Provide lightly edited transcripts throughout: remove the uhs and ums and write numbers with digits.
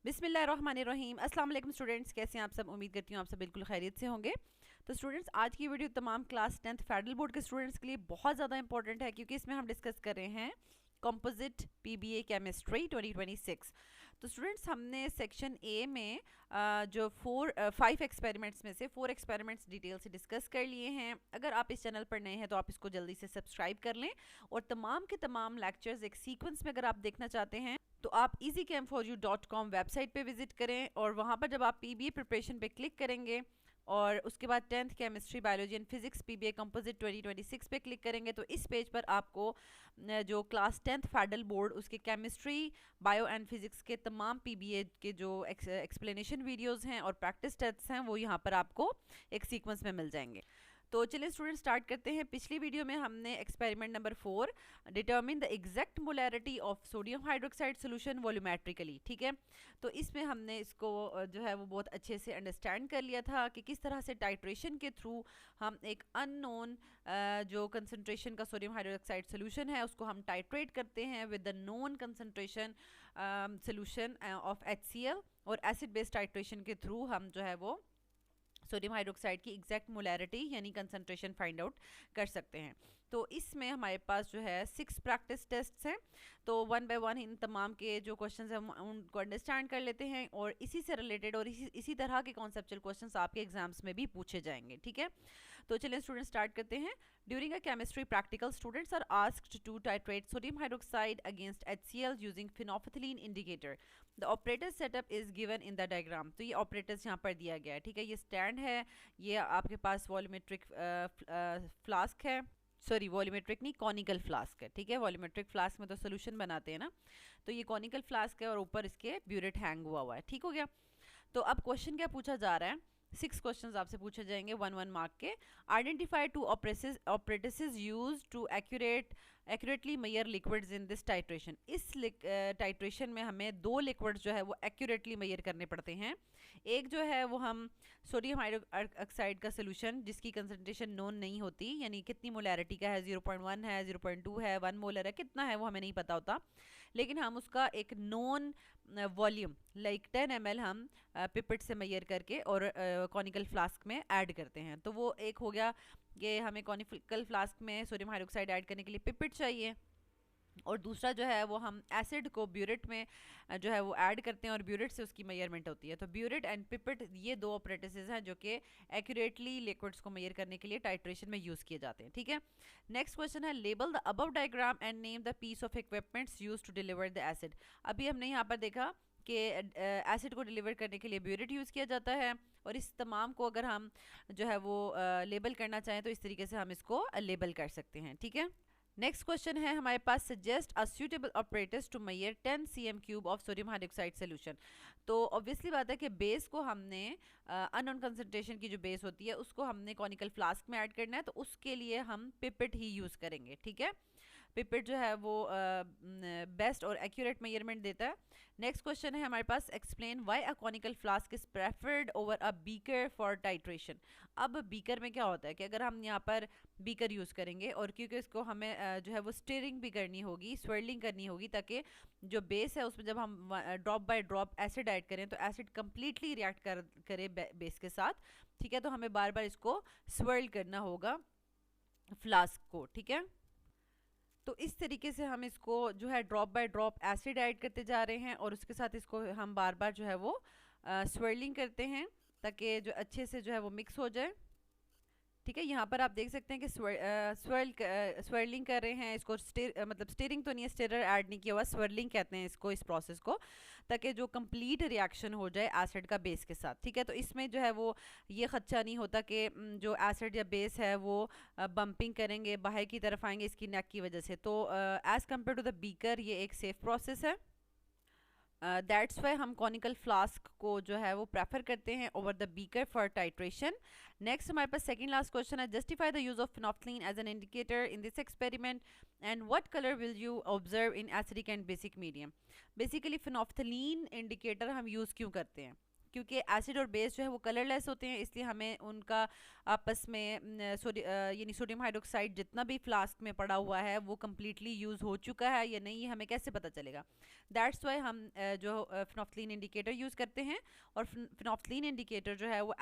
बिस्मिल्लाहिर्रहमानिर्रहीम। अस्सलाम वालेकुम स्टूडेंट्स, कैसे हैं आप सब? उम्मीद करती हूँ आप सब बिल्कुल खैरियत से होंगे। तो स्टूडेंट्स, आज की वीडियो तमाम क्लास 10th फेडरल बोर्ड के स्टूडेंट्स के लिए बहुत ज़्यादा इंपॉर्टेंट है, क्योंकि इसमें हम डिस्कस कर रहे हैं कंपोजिट पीबीए केमिस्ट्री 2026। तो स्टूडेंट्स, हमने सेक्शन ए में जो 5 एक्सपेरिमेंट्स में से 4 एक्सपेरिमेंट्स डिटेल से डिस्कस कर लिए हैं। अगर आप इस चैनल पर नए हैं तो आप इसको जल्दी से सब्सक्राइब कर लें, और तमाम के तमाम लेक्चर्स एक सीक्वेंस में अगर आप देखना चाहते हैं तो आप easycam4u.com वेबसाइट पे विजिट करें, और वहाँ पर जब आप पीबीए प्रिपरेशन पे क्लिक करेंगे और उसके बाद 10th chemistry biology and physics PBA composite 2026 पे क्लिक करेंगे तो इस पेज पर आपको जो क्लास 10th फेडरल बोर्ड उसके केमिस्ट्री बायो एंड फिजिक्स के तमाम पीबीए के जो एक्सप्लेनेशन वीडियोस हैं और प्रैक्टिस टेस्ट्स हैं वो यहाँ पर आपको एक सीक्वेंस में मिल जाएंगे। तो चलिए स्टूडेंट, स्टार्ट करते हैं। पिछली वीडियो में हमने experiment number 4 determine the exact molarity of sodium hydroxide solution volumetrically, ठीक है। तो इसमें हमने इसको जो है वो बहुत अच्छे से अंडरस्टैंड कर लिया था कि किस तरह से टाइट्रेशन के थ्रू हम एक अननोन जो कंसनट्रेशन का सोडियम हाइड्रोक्साइड सोल्यूशन है उसको हम टाइट्रेट करते हैं with the known concentration solution of HCl, और एसिड बेस्ड टाइट्रेशन के थ्रू हम जो है वो सोडियम हाइड्रोक्साइड की एग्जैक्ट मोलैरिटी यानी कंसंट्रेशन फाइंड आउट कर सकते हैं। तो इसमें हमारे पास जो है 6 प्रैक्टिस टेस्ट्स हैं। तो वन बाय वन इन तमाम के जो क्वेश्चंस हैं हम उनको अंडरस्टैंड कर लेते हैं, और इसी से रिलेटेड और इसी तरह के कॉन्सेप्चुअल क्वेश्चंस आपके एग्जाम्स में भी पूछे जाएंगे, ठीक है। तो चलिए स्टूडेंट, स्टार्ट करते हैं। During a chemistry practical, students are asked to titrate sodium hydroxide against HCl using phenolphthalein indicator. The operator setup is given in the diagram. तो ये ऑपरेटर्स यहाँ पर दिया गया है, ठीक है। ये स्टैंड है, ये आपके पास वॉल्यूमेट्रिक फ्लास्क है, सॉरी वॉल्यूमेट्रिक नहीं, कॉनिकल फ्लास्क है, ठीक है। वॉल्यूमेट्रिक फ्लास्क में तो सोल्यूशन बनाते हैं ना, तो ये कॉनिकल फ्लास्क है और ऊपर इसके ब्यूरेट हैंग हुआ है, ठीक हो गया। तो अब क्वेश्चन क्या पूछा जा रहा है? 6 क्वेश्चंस आपसे पूछे जाएंगे 1 मार्क के। Identify 2 operators use to accurately measure liquids in this titration. इस टाइट्रेशन में हमें 2 लिक्विड्स जो है वो एक्यूरेटली मेजर करने पड़ते हैं। एक जो है वो हम सोडियम हाइड्रोक्साइड का सोल्यूशन जिसकी कंसंट्रेशन नोन नहीं होती, यानी कितनी मोलैरिटी का है, 0.1 है, 0.2 है, 1 मोलर है, कितना है वो हमें नहीं पता होता, लेकिन हम उसका एक नोन वॉल्यूम लाइक 10 ml हम पिपेट से मेजर करके और कॉनिकल फ्लास्क में ऐड करते हैं। तो वो एक हो गया कि हमें कॉनिकल फ्लास्क में सोडियम हाइड्रोक्साइड ऐड करने के लिए पिपेट चाहिए, और दूसरा जो है वो हम एसिड को ब्यूरेट में जो है वो ऐड करते हैं और ब्यूरेट से उसकी मेजरमेंट होती है। तो ब्यूरेट एंड पिपेट ये 2 ऑपरेटर्स हैं जो कि एक्यूरेटली लिक्विड्स को मेजर करने के लिए टाइट्रेशन में यूज़ किए जाते हैं, ठीक है। नेक्स्ट क्वेश्चन है, label the above diagram and name the piece of equipments use to deliver the acid. अभी हमने यहाँ पर देखा कि एसिड को डिलीवर करने के लिए ब्यूरेट यूज़ किया जाता है, और इस तमाम को अगर हम जो है वो लेबल करना चाहें तो इस तरीके से हम इसको लेबल कर सकते हैं, ठीक है। नेक्स्ट क्वेश्चन है हमारे पास, suggest a suitable operators to measure 10 cm³ of sodium hydroxide solution. तो ऑब्वियसली बात है कि बेस को हमने अननोन कंसंट्रेशन की जो बेस होती है उसको हमने कॉनिकल फ्लास्क में ऐड करना है, तो उसके लिए हम पिपेट ही यूज़ करेंगे, ठीक है। पिपेट जो है वो बेस्ट और एक्यूरेट मेजरमेंट देता है। नेक्स्ट क्वेश्चन है हमारे पास, explain why a conical flask is preferred over a beaker for titration. अब बीकर में क्या होता है कि अगर हम यहाँ पर बीकर यूज़ करेंगे और क्योंकि इसको हमें जो है वो स्टीयरिंग भी करनी होगी, स्वेलिंग करनी होगी, ताकि जो बेस है उसमें जब हम drop by drop acid add करें तो एसिड कंप्लीटली रिएक्ट करे बेस के साथ, ठीक है। तो हमें बार बार इसको स्वर्ल करना होगा फ्लास्क को, ठीक है। तो इस तरीके से हम इसको जो है drop by drop acid add करते जा रहे हैं, और उसके साथ इसको हम बार बार जो है वो स्वर्लिंग करते हैं ताकि जो अच्छे से जो है वो मिक्स हो जाए, ठीक है। यहाँ पर आप देख सकते हैं कि स्वर्लिंग कर रहे हैं इसको, मतलब स्टीयरिंग तो नहीं है, स्टीयर ऐड नहीं किया हुआ, स्वर्लिंग कहते हैं इसको, इस प्रोसेस को, ताकि जो कंप्लीट रिएक्शन हो जाए एसिड का बेस के साथ, ठीक है। तो इसमें जो है वो ये खदशा नहीं होता कि जो एसिड या बेस है वो बम्पिंग करेंगे, बाहर की तरफ आएंगे इसकी नेक की वजह से। तो as compare to the beaker ये एक सेफ प्रोसेस है। दैट्स वाई हम कॉनिकल फ्लास्क को जो है वो प्रेफर करते हैं over the beaker for titration. Next हमारे पास सेकंड लास्ट क्वेश्चन है, justify the use of phenolphthalein as an indicator in this experiment and what colour will you observe in acidic and basic medium. Basically phenolphthalein indicator हम use क्यों करते हैं, क्योंकि acid और base जो है वो कलरलेस होते हैं, इसलिए हमें उनका आपस में यानी सोडियम हाइड्रोक्साइड जितना भी फ्लास्क में पड़ा हुआ है वो कम्प्लीटली यूज़ हो चुका है या नहीं, हमें कैसे पता चलेगा। दैट्स वाई हम जो फिनोफ्थलीन इंडिकेटर यूज़ करते हैं, और फिनोफ्थलीन इंडिकेटर जो है वो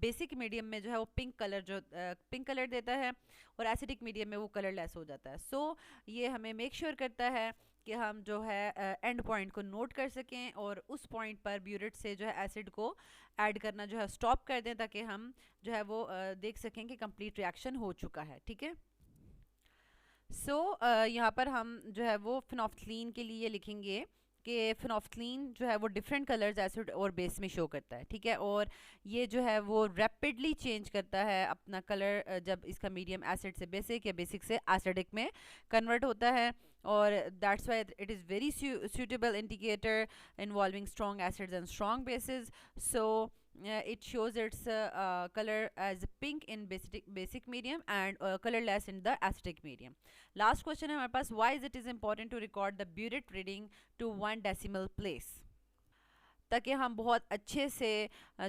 बेसिक मीडियम में जो है वो पिंक कलर देता है, और एसिडिक मीडियम में वो कलरलेस हो जाता है। सो ये हमें मेक श्योर करता है कि हम जो है एंड पॉइंट को नोट कर सकें, और उस पॉइंट पर ब्यूरेट से जो है एसिड को ऐड करना जो है स्टॉप कर दें, ताकि हम जो है वो देख सकें कि कंप्लीट रिएक्शन हो चुका है। ठीक है, सो यहाँ पर हम जो है वो फिनोफ्थलीन के लिए लिखेंगे कि फिनोफ्थलीन जो है वो डिफरेंट कलर्स एसिड और बेस में शो करता है। ठीक है, और ये जो है वो रैपिडली चेंज करता है अपना कलर जब इसका मीडियम एसिड से बेसिक या बेसिक से एसिडिक में कन्वर्ट होता है, और that's why it is very suitable indicator involving strong acids and strong bases. So it shows its color as pink in basic medium and colorless in the acidic medium. Last question है हमारे पास, why is it is important to record the burette reading to 1 decimal place? ताकि हम बहुत अच्छे से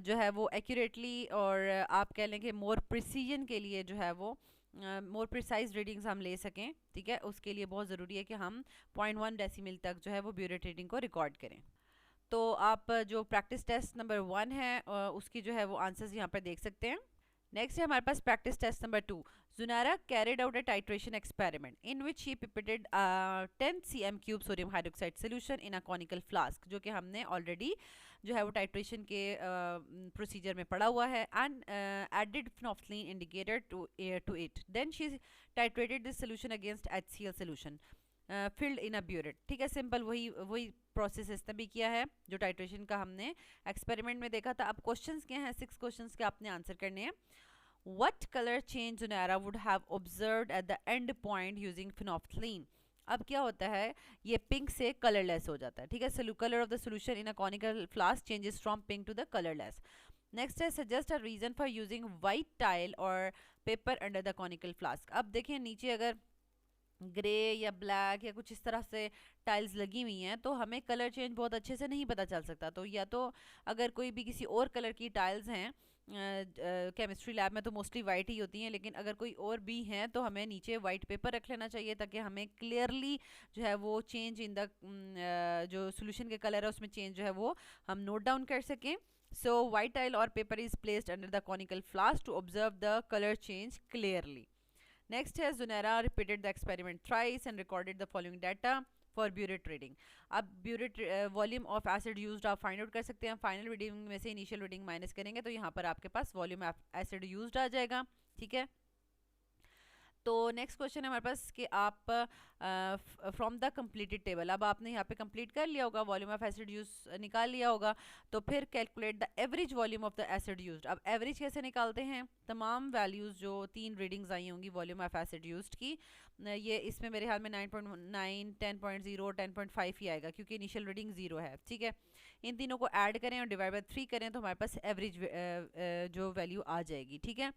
जो है वो एक्यूरेटली, और आप कह लें कि मोर प्रिसीजन के लिए जो है वो मोर प्रिसाइज रीडिंग्स हम ले सकें। ठीक है, उसके लिए बहुत ज़रूरी है कि हम 0.1 डेसिमल तक जो है वो ब्यूरेट रीडिंग को रिकॉर्ड करें। तो आप जो प्रैक्टिस टेस्ट नंबर 1 है उसकी जो है वो आंसर्स यहाँ पर देख सकते हैं। नेक्स्ट है हमारे पास practice test number 2। Zunara carried out a titration experiment in which she pipetted 10 cm cube sodium hydroxide solution in a conical flask, जो कि हमने ऑलरेडी जो है वो टाइट्रेशन के प्रोसीजर में पड़ा हुआ है, and added phenolphthalein indicator to it. Then she titrated this solution against HCl solution filled in a burette. ठीक है, सिंपल वही प्रोसेस इसने भी किया है जो टाइट्रेशन का हमने एक्सपेरिमेंट में देखा था। अब क्वेश्चंस क्या हैं, 6 क्वेश्चंस के आपने आंसर करने हैं। What color change Zunara would have observed at the end point using phenolphthalein? अब क्या होता है, ये पिंक से कलरलेस हो जाता है। ठीक है, colour of the solution in a conical flask changes from pink to the colourless. Next है suggest a reason for using white tile और paper under the conical flask. अब देखिए नीचे अगर ग्रे या ब्लैक या कुछ इस तरह से टाइल्स लगी हुई हैं तो हमें कलर चेंज बहुत अच्छे से नहीं पता चल सकता। तो या तो अगर कोई भी किसी और कलर की टाइल्स हैं, केमिस्ट्री लैब में तो मोस्टली वाइट ही होती हैं, लेकिन अगर कोई और भी हैं तो हमें नीचे वाइट पेपर रख लेना चाहिए, ताकि हमें क्लियरली जो है वो चेंज इन द जो सोल्यूशन के कलर है उसमें चेंज जो है वो हम नोट डाउन कर सकें। सो वाइट टाइल और paper is placed under the conical flask to observe the colour change clearly. Next है Zunara repeated the experiment thrice and recorded the following data for burette reading. अब burette volume of acid used आप find out कर सकते हैं। Final reading में से initial reading minus करेंगे तो यहाँ पर आपके पास वॉल्यूम ऑफ एसिड यूज्ड आ जाएगा। ठीक है, तो नेक्स्ट क्वेश्चन है हमारे पास कि आप फ्रॉम द कंप्लीटेड टेबल, अब आपने यहाँ पे कंप्लीट कर लिया होगा, वॉल्यूम ऑफ एसिड यूज निकाल लिया होगा, तो फिर calculate the average volume of the acid used. अब एवरेज कैसे निकालते हैं, तमाम वैल्यूज़ जो 3 रीडिंग्स आई होंगी वॉल्यूम ऑफ एसिड यूज्ड की, ये इसमें मेरे ख्याल में 9.9, 10.0, 10.5 ही आएगा क्योंकि इनिशियल रीडिंग 0 है। ठीक है, इन तीनों को ऐड करें और डिवाइड बाय 3 करें तो हमारे पास एवरेज जो वैल्यू आ जाएगी। ठीक है,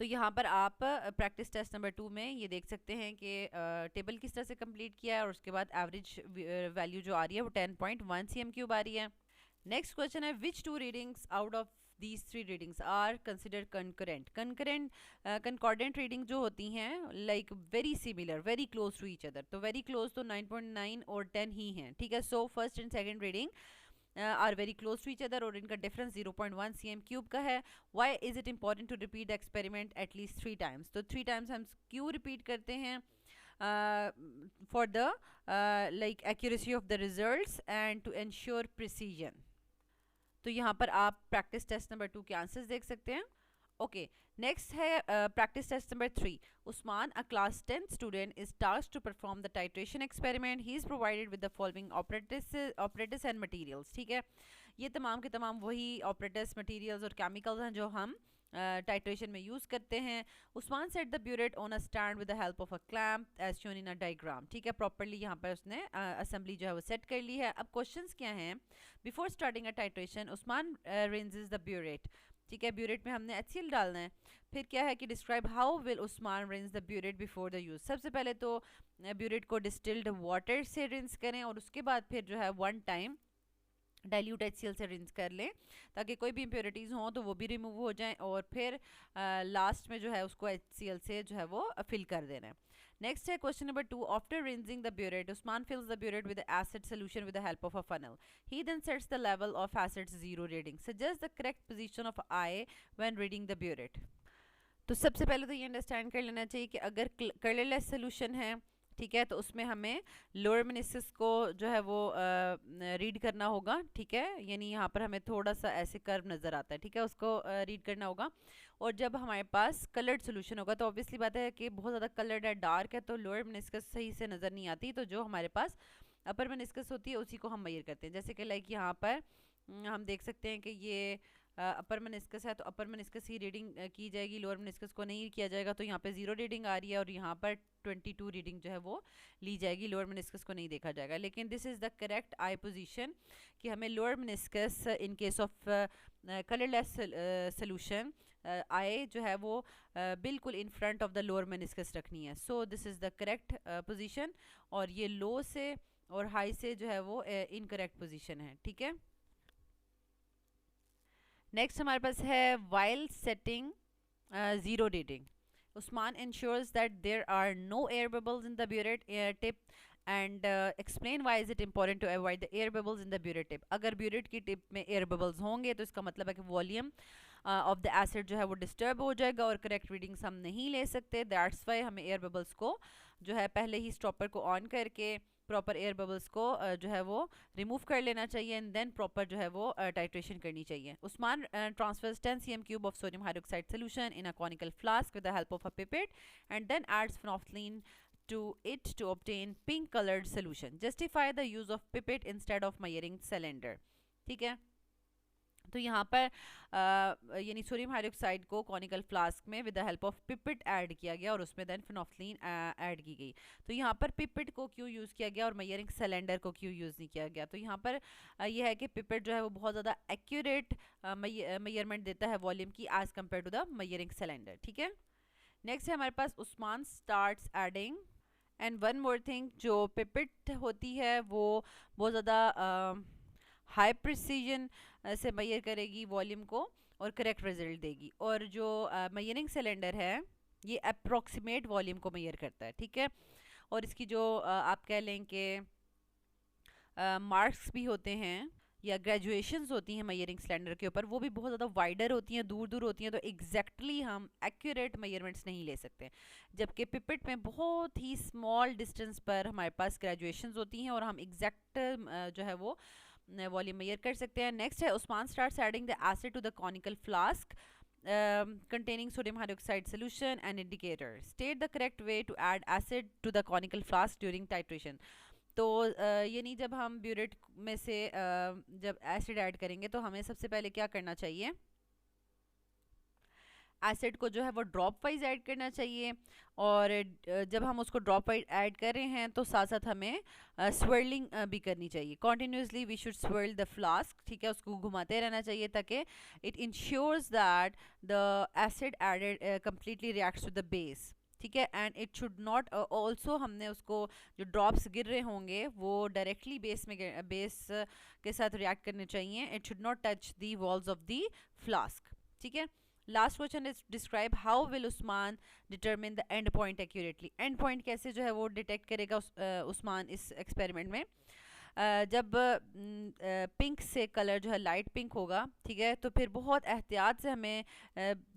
तो यहाँ पर आप प्रैक्टिस टेस्ट नंबर 2 में ये देख सकते हैं कि टेबल किस तरह से कंप्लीट किया है, और उसके बाद एवरेज वैल्यू जो आ रही है वो 10.1 cm³ आ रही है। नेक्स्ट क्वेश्चन है विच 2 readings out of these 3 readings are considered concurrent? concordant reading जो होती हैं like very similar, very close to each other, तो very close तो 9.9 और 10 ही हैं। ठीक है, so first and second reading are very close to each other और इनका difference 0.1 cm³ का है। Why is it important to repeat the experiment at least 3 times? तो 3 times हम क्यों repeat करते हैं? For the like accuracy of the results and to ensure precision। तो यहाँ पर आप प्रैक्टिस टेस्ट नंबर 2 के आंसर्स देख सकते हैं। ओके, नेक्स्ट है practice test number 3। Usman, a class 10 student, is tasked to perform the titration experiment. He is provided with the following operators and materials. ठीक है, ये तमाम के तमाम वही ऑपरेटर्स, मटेरियल्स और केमिकल्स हैं जो हम टाइट्रेशन में यूज़ करते हैं। Usman set the burette on a stand with the help of a clamp as shown in a diagram. ठीक है, प्रॉपरली यहाँ पर उसने असेंबली जो है वो सेट कर ली है। अब क्वेश्चंस क्या हैं, before starting a titration Usman rinses the burette. ठीक है, ब्यूरेट में हमने HCl डालना है। फिर क्या है कि describe how will Usman rinse the burette before the use. सबसे पहले तो ब्यूरेट को डिस्टिल्ड वाटर से रिंस करें और उसके बाद फिर जो है 1 टाइम डाइल्यूट HCl से रिंस कर लें ताकि कोई भी इम्प्योरिटीज़ हों तो वो भी रिमूव हो जाएं, और फिर लास्ट में जो है उसको HCl से जो है वो फिल कर देना है। नेक्स्ट है question number 2, after rinsing the burette Usman fills the burette with the acid solution with the help of a funnel. He then sets the level of acid's zero reading. Suggest the correct position of I when reading the burette. तो सबसे पहले तो ये understand कर लेना चाहिए कि अगर कलरलेस सोल्यूशन है, ठीक है, तो उसमें हमें लोअर मेनिस्कस को जो है वो रीड करना होगा, ठीक है, यानी यहाँ पर हमें थोड़ा सा ऐसे कर्व नज़र आता है, ठीक है, उसको रीड करना होगा। और जब हमारे पास कलर्ड सोल्यूशन होगा तो ऑब्वियसली बात है कि बहुत ज़्यादा कलर्ड है, डार्क है, तो लोअर मेनिस्कस सही से नज़र नहीं आती, तो जो हमारे पास अपर मेनिस्कस होती है उसी को हम मेजर करते हैं। जैसे कि लाइक यहाँ पर हम देख सकते हैं कि ये अपर मेनिस्कस है, तो अपर मेनिस्कस ही रीडिंग की जाएगी, लोअर मेनिस्कस को नहीं किया जाएगा, तो यहाँ पे 0 रीडिंग आ रही है और यहाँ पर 22 रीडिंग जो है वो ली जाएगी, लोअर मेनिस्कस को नहीं देखा जाएगा। लेकिन this is the correct I position कि हमें lower meniscus in case of colourless solution I जो है वो बिल्कुल in front of the lower meniscus रखनी है। So this is the correct position, और ये लो से और हाई से जो है वो इनकरेक्ट पोजीशन है, ठीक है। नेक्स्ट हमारे पास है while setting zero reading. Usman ensures that there are no air bubbles in the burette tip and explain why is it important to avoid the air bubbles in the burette tip. अगर burette की tip में air bubbles होंगे तो इसका मतलब है कि volume of the acid जो है वो डिस्टर्ब हो जाएगा और करेक्ट रीडिंग्स हम नहीं ले सकते। दैट्स वाई हमें एयर बबल्स को जो है पहले ही स्टॉपर को ऑन करके प्रॉपर एयर बबल्स को जो है वो रिमूव कर लेना चाहिए, एंड देन प्रॉपर जो है वो टाइट्रेशन करनी चाहिए। Usman transfers 10 cm cube of sodium hydroxide solution in a conical flask with the help of a pipette and then adds phenolphthalein to it to obtain pink colored solution. Justify the use of pipette instead of measuring cylinder. ठीक है, तो यहाँ पर यानी sodium hydroxide को conical flask में with the help of pipette add किया गया और उसमें देन फिनोफ्थलीन ऐड की गई। तो यहाँ पर पिपेट को क्यों यूज़ किया गया और मेजरिंग सिलेंडर को क्यों यूज़ नहीं किया गया? तो यहाँ पर यह है कि पिपेट जो है वो बहुत ज़्यादा एक्यूरेट मेजरमेंट देता है वॉल्यूम की as compare to the measuring cylinder, ठीक है। नेक्स्ट है हमारे पास Usman starts adding and one more thing, जो पिपेट होती है वो बहुत ज़्यादा हाई प्रिसीजन से मेजर करेगी वॉल्यूम को और करेक्ट रिजल्ट देगी, और जो मेजरिंग सिलेंडर है ये अप्रॉक्सीमेट वॉल्यूम को मेजर करता है, ठीक है। और इसकी जो आप कह लें कि मार्क्स भी होते हैं या ग्रेजुएशंस होती हैं मेजरिंग सिलेंडर के ऊपर, वो भी बहुत ज़्यादा वाइडर होती हैं, दूर दूर होती हैं, तो एग्जैक्टली हम एक्यूरेट मेजरमेंट्स नहीं ले सकते। जबकि पिपेट में बहुत ही स्मॉल डिस्टेंस पर हमारे पास ग्रेजुएशंस होती हैं और हम एग्जैक्ट जो है वो वॉल्यूम मेजर कर सकते हैं। नेक्स्ट है Usman starts adding the acid to the conical flask containing sodium hydroxide solution and indicator. State the correct way to add acid to the conical flask during titration. तो यानी जब हम ब्यूरेट में से जब एसिड ऐड करेंगे तो हमें सबसे पहले क्या करना चाहिए, एसिड को जो है वो ड्रॉप वाइज ऐड करना चाहिए, और जब हम उसको ड्रॉप वाइज ऐड कर रहे हैं तो साथ साथ हमें स्वर्लिंग भी करनी चाहिए। Continuously we should swirl the flask, ठीक है, उसको घुमाते रहना चाहिए ताकि it ensures that the acid added completely reacts to the base, ठीक है। And it should not also हमने उसको जो ड्रॉप्स गिर रहे होंगे वो डायरेक्टली बेस के साथ रिएक्ट करने चाहिए। It should not touch the walls of the flask, ठीक है। Last question is describe how will Usman determine the end point accurately. And point कैसे जो है वो डिटेक्ट करेगा उस्मान इस एक्सपेरिमेंट में? जब पिंक से कलर जो है लाइट पिंक होगा, ठीक है, तो फिर बहुत एहतियात से हमें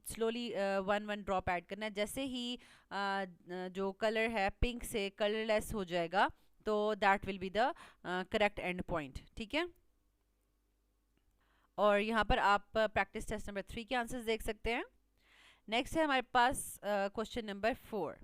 स्लोली 1 ड्रॉप ऐड करना है। जैसे ही जो कलर है पिंक से कलरलेस हो जाएगा तो that will be the correct and point, ठीक है। और यहाँ पर आप प्रैक्टिस टेस्ट नंबर 3 के आंसर्स देख सकते हैं। नेक्स्ट है हमारे पास question number 4।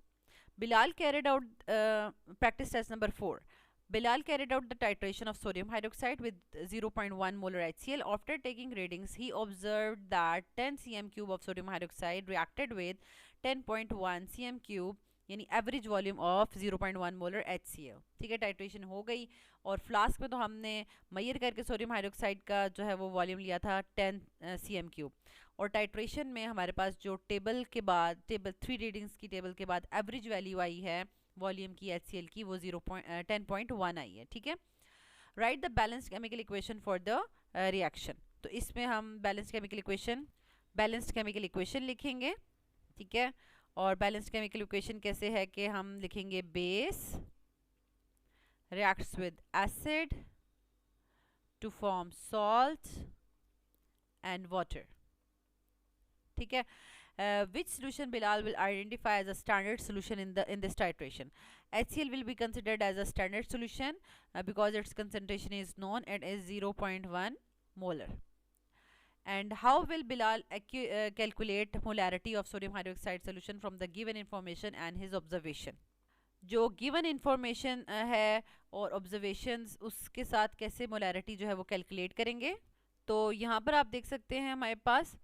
Bilal carried out practice test number 4। Bilal carried out the titration of sodium hydroxide with 0.1 molar HCl. After taking readings, he observed that 10 cm cube of sodium hydroxide reacted with 10.1 cm cube यानी average volume of 0.1 molar HCl, ठीक है। Titration हो गई और flask में तो हमने major करके सोडियम हाइड्रोक्साइड का जो है वो वॉल्यूम लिया था 10 cm क्यूब, और टाइट्रेशन में हमारे पास जो टेबल 3 रीडिंग्स की टेबल के बाद एवरेज वैल्यू आई है वॉल्यूम की HCl की वो 10.1 आई है, ठीक है। Right the balanced chemical equation for the reaction. तो इसमें हम बैलेंस्ड केमिकल इक्वेशन लिखेंगे, ठीक है। और बैलेंस्ड केमिकल इक्वेशन कैसे है कि हम लिखेंगे base reacts with acid to form salt and water, ठीक है। Which solution Bilal will identify as a standard solution in this titration? HCl will be considered as a standard solution because its concentration is known, it is 0.1 molar. And how will Bilal calculate molarity of sodium hydroxide solution from the given information and his observation? जो given information है और observations, उसके साथ कैसे molarity जो है वो calculate करेंगे। तो यहाँ पर आप देख सकते हैं हमारे पास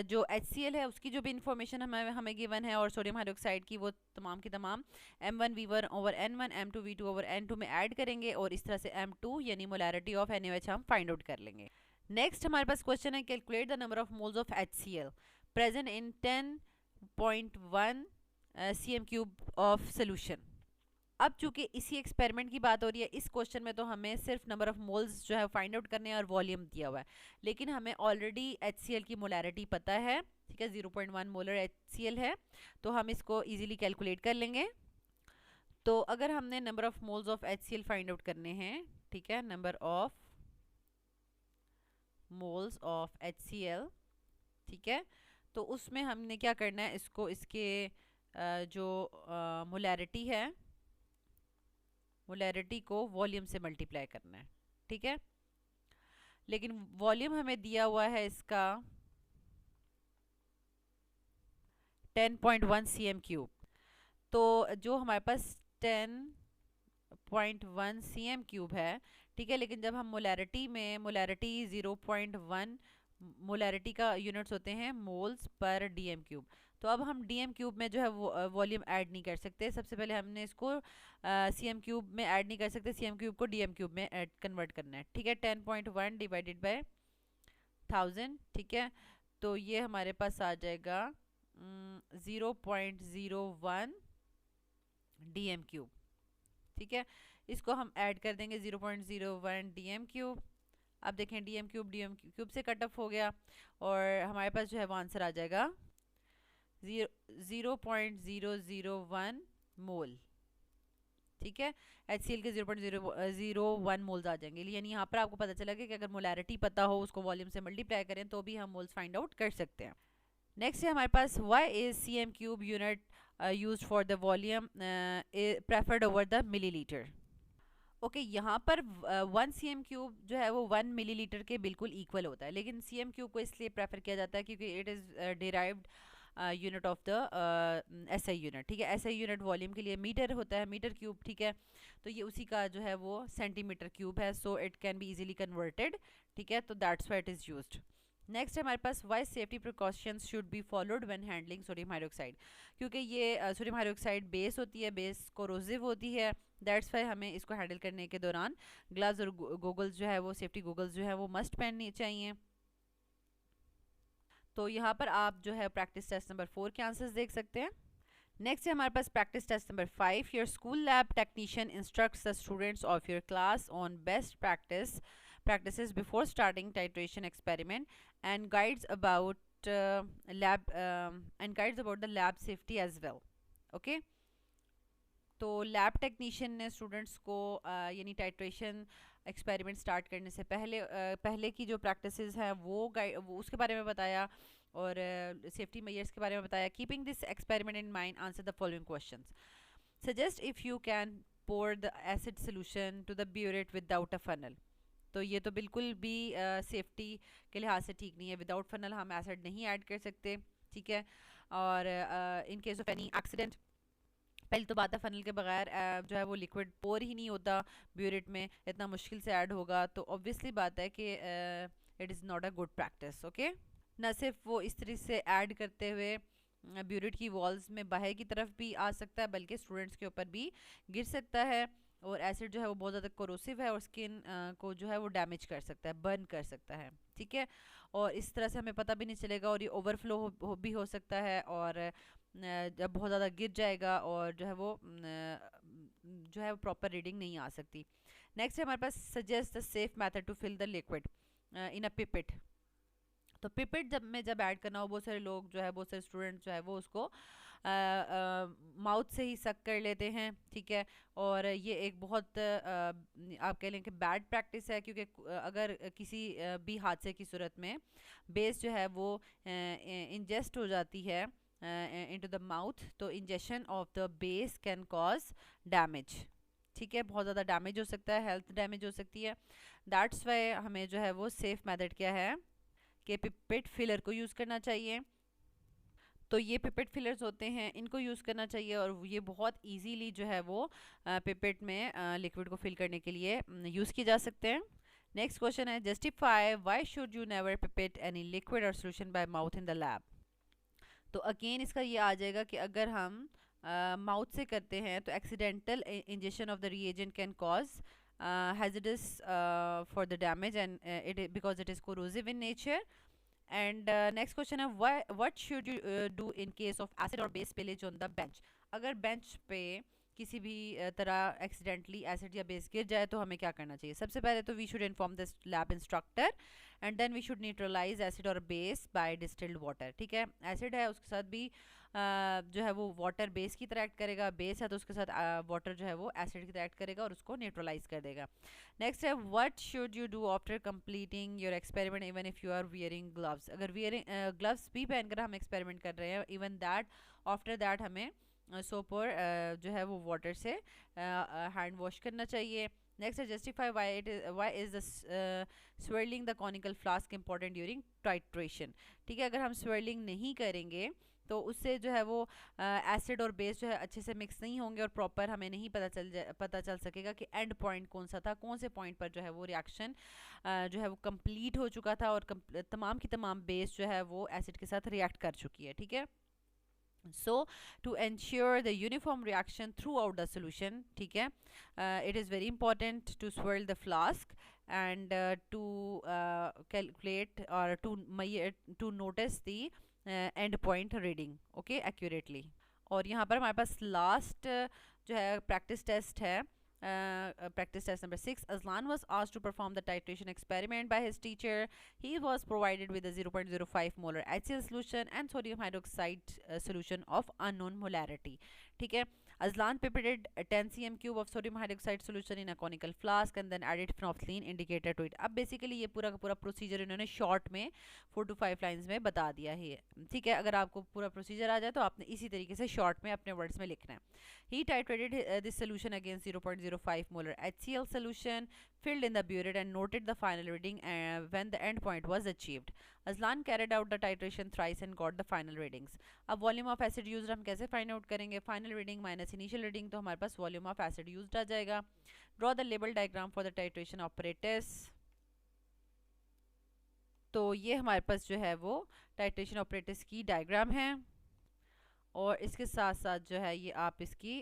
जो HCl है उसकी जो भी इंफॉर्मेशन हमें गिवन है और सोडियम हाइड्रोक्साइड की, वो तमाम की तमाम M1V1/N1 M2V2/N2 में ऐड करेंगे और इस तरह से M2 यानी मोलैरिटी ऑफ NaOH हम फाइंड आउट कर लेंगे। नेक्स्ट हमारे पास क्वेश्चन है calculate the number of moles of HCl present in 10.1 cm³ of solution. अब चूंकि इसी एक्सपेरिमेंट की बात हो रही है, इस क्वेश्चन में तो हमें सिर्फ नंबर ऑफ मोल्स जो है फाइंड आउट करने हैं और वॉल्यूम दिया हुआ है, लेकिन हमें ऑलरेडी HCl की मोलैरिटी पता है, ठीक है। 0.1 मोलर HCl है, तो हम इसको इजीली कैलकुलेट कर लेंगे। तो अगर हमने number of moles of HCl find out करने हैं, ठीक है, number of moles of HCl, ठीक है, तो उसमें हमने क्या करना है, इसको इसके जो मोलैरिटी है, मोलैरिटी को वॉल्यूम से मल्टीप्लाई करना है, ठीक है। लेकिन वॉल्यूम हमें दिया हुआ है इसका 10.1 cm³। तो जो हमारे पास 10.1 cm³ है, ठीक है, लेकिन जब हम मोलैरिटी 0.1 मोलैरिटी का यूनिट्स होते हैं मोल्स पर dm³। तो अब हम dm³ में जो है वो वॉल्यूम ऐड नहीं कर सकते। सबसे पहले हमने इसको cm³ में ऐड नहीं कर सकते, cm³ को dm³ में ऐड कन्वर्ट करना है, ठीक है। 10.1 डिवाइडेड बाय 1000, ठीक है, तो ये हमारे पास आ जाएगा 0.01 dm³, ठीक है। इसको हम ऐड कर देंगे 0.01 dm³। अब देखें dm³ से कट ऑफ हो गया और हमारे पास जो है वो आंसर आ जाएगा 0.001 मोल, ठीक है। HCl के 0.001 मोल्स आ जाएंगे, यानी यहाँ पर आपको पता चला कि अगर मोलैरिटी पता हो, उसको वॉल्यूम से मल्टीप्लाई करें तो भी हम मोल्स फाइंड आउट कर सकते हैं। नेक्स्ट है हमारे पास why is cm³ unit used for the volume preferred over the millilitre. Okay, यहाँ पर 1 cm³ जो है वो 1 मिलीलीटर के बिल्कुल इक्वल होता है, लेकिन cm³ को इसलिए प्रेफर किया जाता है क्योंकि it is derived unit of the SI unit, ठीक है। SI यूनिट वॉल्यूम के लिए मीटर होता है, मीटर क्यूब, ठीक है। तो ये उसी का जो है वो सेंटीमीटर क्यूब है, so it can be easily converted, ठीक है। तो that's why it is used. Next है हमारे पास why safety precautions should be followed when handling sodium hydroxide. क्योंकि ये सोडियम हाइड्रोक्साइड बेस होती है, बेस कोरोसिव होती है, दैट्स वाई हमें इसको हैंडल करने के दौरान ग्लव्स और गोगल्स जो है वो सेफ्टी गोगल्स जो है वो मस्ट पहननी चाहिए। तो यहाँ पर आप जो है प्रैक्टिस टेस्ट नंबर 4 के आंसर्स देख सकते हैं। नेक्स्ट है हमारे पास practice test number 5। Your school lab technician instructs the students of your class on best practices before starting titration experiment and guides about the lab safety as well. Okay, तो lab technician ने students को यानी titration experiment start करने से पहले की जो practices हैं वो उसके बारे में बताया और सेफ्टी मेजर्स के बारे में बताया। Keeping this experiment in mind answer the following questions. Suggest if you can pour the acid solution to the burette without a funnel. तो ये तो बिल्कुल भी सेफ्टी के लिहाज से ठीक नहीं है, विदाउट फनल हम एसिड नहीं ऐड कर सकते, ठीक है। और in case of any accident, पहले तो बात है फनल के बगैर जो है वो लिक्विड पोर ही नहीं होता ब्यूरेट में, इतना मुश्किल से ऐड होगा, तो ऑब्वियसली बात है कि it is not a good practice. Okay, न सिर्फ वो इस तरह से ऐड करते हुए ब्यूरेट की वॉल्स में बाहर की तरफ भी आ सकता है, बल्कि स्टूडेंट्स के ऊपर भी गिर सकता है और एसिड जो है वो बहुत ज़्यादा कोरोसिव है और स्किन को जो है वो डैमेज कर सकता है, बर्न कर सकता है, ठीक है। और इस तरह से हमें पता भी नहीं चलेगा और ये ओवरफ्लो भी हो सकता है और जब बहुत ज़्यादा गिर जाएगा और जो है वो प्रॉपर रीडिंग नहीं आ सकती। नेक्स्ट है हमारे पास suggest the safe method to fill the liquid in a pipette. तो पिपेट जब ऐड करना हो, बहुत सारे लोग जो है, बहुत सारे स्टूडेंट जो है वो उसको माउथ से ही सक कर लेते हैं, ठीक है। और ये एक बहुत आप कह लें कि बैड प्रैक्टिस है, क्योंकि अगर किसी भी हादसे की सूरत में बेस जो है वो इंजेस्ट हो जाती है इनटू द माउथ, तो injection of the base can cause damage, ठीक है। बहुत ज़्यादा डैमेज हो सकता है, हेल्थ डैमेज हो सकती है। दैट्स वाई हमें जो है वो सेफ मेथड क्या है कि पिपेट फिलर को यूज़ करना चाहिए। तो ये पिपेट फिलर्स होते हैं, इनको यूज़ करना चाहिए, और ये बहुत इजीली जो है वो पिपेट में लिक्विड को फिल करने के लिए यूज़ किए जा सकते हैं। नेक्स्ट क्वेश्चन है justify why should you never pipette any liquid और solution by mouth in the lab. तो अगेन इसका ये आ जाएगा कि अगर हम माउथ से करते हैं तो accidental injection of the reagent can cause hazardous for the damage, and because it is corrosive in nature. And next question है what should you do in case of acid or base spillage on the bench। अगर bench पे किसी भी तरह accidentally acid या base गिर जाए तो हमें क्या करना चाहिए। सबसे पहले तो we should inform the lab instructor and then we should neutralize acid और बेस बाय डिस्टिल्ड वाटर, ठीक है। एसिड है उसके साथ भी जो है वो वाटर बेस की तरह एक्ट करेगा, बेस है तो उसके साथ वाटर जो है वो एसिड की तरह एक्ट करेगा और उसको न्यूट्रलाइज कर देगा। नेक्स्ट है what should you do after completing your experiment even if you are wearing gloves. अगर वियरिंग ग्लव्स भी पहनकर हम एक्सपेरिमेंट कर रहे हैं, इवन दैट आफ्टर दैट हमें सोप और जो है वो वाटर से हैंड वॉश करना चाहिए। नेक्स्ट है justify why is the swelling the conical flask important during titration, ठीक है। अगर हम स्वेलिंग नहीं करेंगे तो उससे जो है वो एसिड और बेस जो है अच्छे से मिक्स नहीं होंगे और प्रॉपर हमें नहीं पता चल सकेगा कि एंड पॉइंट कौन सा था, कौन से पॉइंट पर जो है वो रिएक्शन जो है वो कंप्लीट हो चुका था और तमाम की तमाम बेस जो है वो एसिड के साथ रिएक्ट कर चुकी है, ठीक है। So to ensure the uniform reaction throughout the solution, ठीक है, it is very important to swirl the flask and to calculate or to notice the end point reading, okay, accurately। और यहाँ पर हमारे पास लास्ट जो है प्रैक्टिस टेस्ट है, practice test number 6. Aslan was asked to perform the titration experiment by his teacher. He was provided with a 0.05 molar HCl solution and sodium hydroxide solution of unknown molarity, ठीक है। Aslan pipetted 10 cm cube of sodium hydroxide solution in a conical flask and then added phenolphthalein indicator to it। अब basically ये पूरा का पूरा procedure इन्होंने short में 4 to 5 lines में बता दिया है, ठीक है। अगर आपको पूरा प्रोसीजर आ जाए तो आपने इसी तरीके से शॉर्ट में अपने वर्ड्स में लिखना है। He titrated this solution against 0.05 molar HCl solution filled in the burette and noted the final reading when the end point was achieved. Aslan carried out the titration thrice and got the final readings। अब volume of acid used हम कैसे find out करेंगे। final reading minus initial reading, तो हमारे पास volume of acid used आ जाएगा। Draw the label diagram for the titration apparatus। तो ये हमारे पास जो है वो titration apparatus की डायग्राम है और इसके साथ साथ जो है ये आप इसकी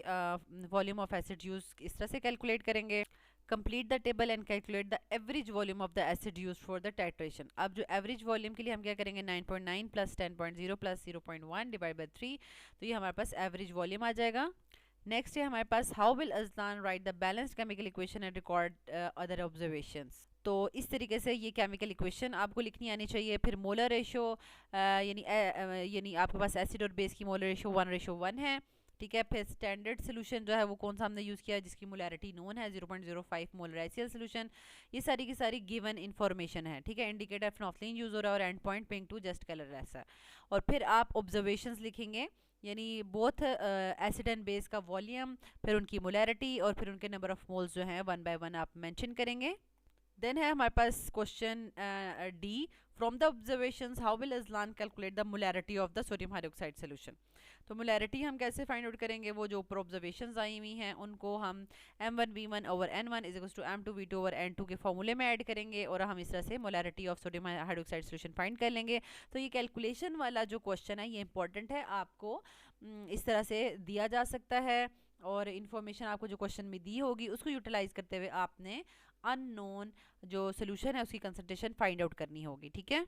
वॉल्यूम ऑफ एसिड यूज इस तरह से कैलकुलेट करेंगे। Complete the table and calculate the average volume of the acid use for the titration. अब जो एवरेज वॉल्यूम के लिए हम क्या करेंगे 9.9 प्लस 10.0 प्लस 0.1 डिवाइड बाय 3, तो ये हमारे पास एवरेज वॉल्यूम आ जाएगा। नेक्स्ट है हमारे पास how will Azlan write the balanced chemical equation and record other observations. तो इस तरीके से ये केमिकल इक्वेशन आपको लिखनी आनी चाहिए। फिर मोलर रेशो यानी आपके पास एसिड और बेस की मोलर रेशो 1:1 है, ठीक है। फिर स्टैंडर्ड सोल्यूशन जो है वो कौन सा हमने यूज़ किया जिसकी मोलैरिटी नोन है 0.05 मोलर HCl सोल्यूशन। ये सारी की सारी गिवन इन्फॉर्मेशन है, ठीक है। इंडिकेटर फिनोल्फथलीन यूज़ हो रहा है और end point pink to just colour ऐसा। और फिर आप ऑब्जर्वेशंस लिखेंगे, यानी बोथ एसिड एंड बेस का वॉल्यूम, फिर उनकी मोलैरिटी और फिर उनके नंबर ऑफ मोल्स जो हैं 1 by 1 आप मेंशन करेंगे। देन है हमारे पास question D from the observations how will Azlan calculate the molarity of the sodium hydroxide solution. तो मोलैरिटी हम कैसे फाइंड आउट करेंगे, वो जो ऊपर ऑब्जर्वेशंस आई हुई हैं उनको हम m1v1 over n1 is equals to m2v2 over n2 के फॉर्मूले में ऐड करेंगे और हम इस तरह से molarity of sodium hydroxide solution find कर लेंगे। तो ये कैलकुलेशन वाला जो क्वेश्चन है ये इंपॉर्टेंट है, आपको इस तरह से दिया जा सकता है और इन्फॉर्मेशन आपको जो क्वेश्चन में दी होगी उसको यूटिलाइज करते हुए आपने अननोन जो सोल्यूशन है उसकी कंसंट्रेशन फाइंड आउट करनी होगी, ठीक है।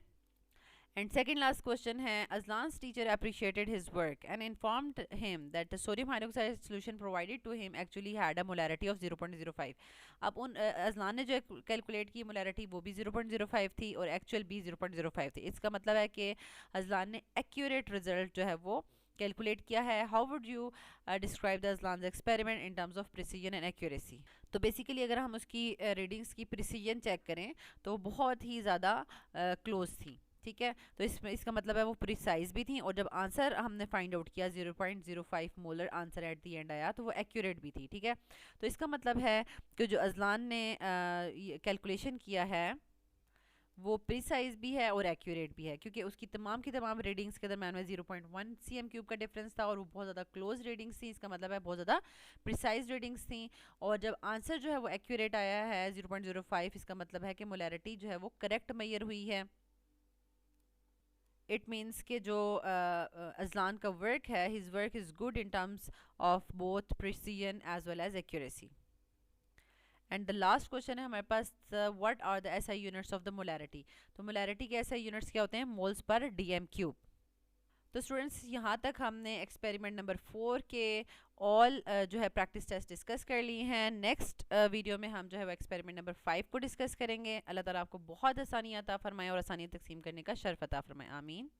एंड सेकंड लास्ट क्वेश्चन है, Azlan's teacher appreciated his work and informed him that the sodium hydroxide solution provided to him actually had a molarity of 0.05। अब उन अजलान ने जो कैलकुलेट की मोलैरिटी वो भी 0.05 थी और एक्चुअल भी 0.05 थी। इसका मतलब है कि अजलान ने एक्यूरेट रिजल्ट जो है वो कैलकुलेट किया है। How would you describe the Azlan's experiment in terms of precision and accuracy. तो बेसिकली अगर हम उसकी रीडिंग्स की प्रिसीजन चेक करें तो बहुत ही ज़्यादा क्लोज थी, ठीक है। तो इसमें इसका मतलब है वो प्रिसाइज भी थी, और जब आंसर हमने फाइंड आउट किया 0.05 molar answer at the and आया तो वो एक्यूरेट भी थी, ठीक है। तो इसका मतलब है कि जो अजलान ने कैलकुलेशन किया है वो प्रिसाइज भी है और एक्यूरेट भी है, क्योंकि उसकी तमाम की तमाम रीडिंग्स के दरम्यान में 0.1 cm³ का डिफरेंस था और वो बहुत ज़्यादा क्लोज रीडिंग्स थी। इसका मतलब है बहुत ज़्यादा प्रिसाइज रीडिंग्स थी। और जब आंसर जो है वो एक्यूरेट आया है 0.05, इसका मतलब है कि मोलैरिटी जो है वो करेक्ट मेजर हुई है। इट मीन्स के जो अजलान का वर्क है, his work is good in terms of both precision as well as accuracy. And the last question है हमारे पास, what are the SI units of the molarity. तो मोलैरिटी के एसआई यूनिट्स क्या होते हैं, मोल्स पर डीएम³। तो स्टूडेंट्स यहाँ तक हमने एक्सपेरिमेंट नंबर 4 के ऑल जो है प्रैक्टिस टेस्ट डिस्कस कर ली हैं। नेक्स्ट वीडियो में हम जो है वो एक्सपेरिमेंट नंबर 5 को डिस्कस करेंगे। अल्लाह ताला आपको बहुत आसानी अता फरमाए और आसानी तकसीम करने का शर्फ अता फरमाए, आमीन।